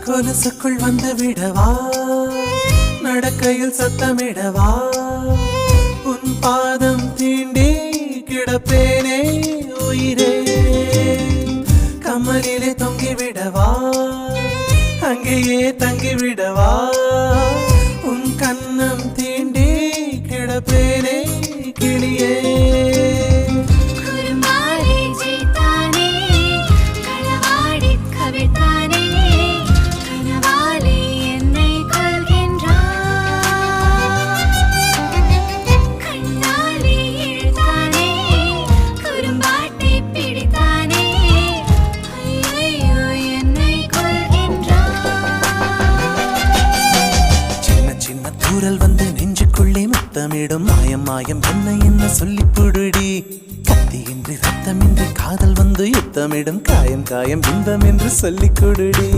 கொலுசுக்குள் வந்து விடவா, நடக்கையில் சத்தமிடவா, உன் பாதம் தீண்டி கிடப்பேனே உயிரே. கமலிலே தொங்கி விடவா, அங்கேயே தங்கி விடவா, உன் கண்ணம் தீண்டி கிடப்பேனே கிளியே. தூரல் வந்து நெஞ்சுக்குள்ளே முத்தமிடும் மாயம் மாயம் என்ன என்ன சொல்லி புடுடி. கத்தியின்றி ரத்தமின்றி காதல் வந்து யுத்தமிடும் காயம் காயம் இன்பம் என்று சொல்லிக் கொடுடி.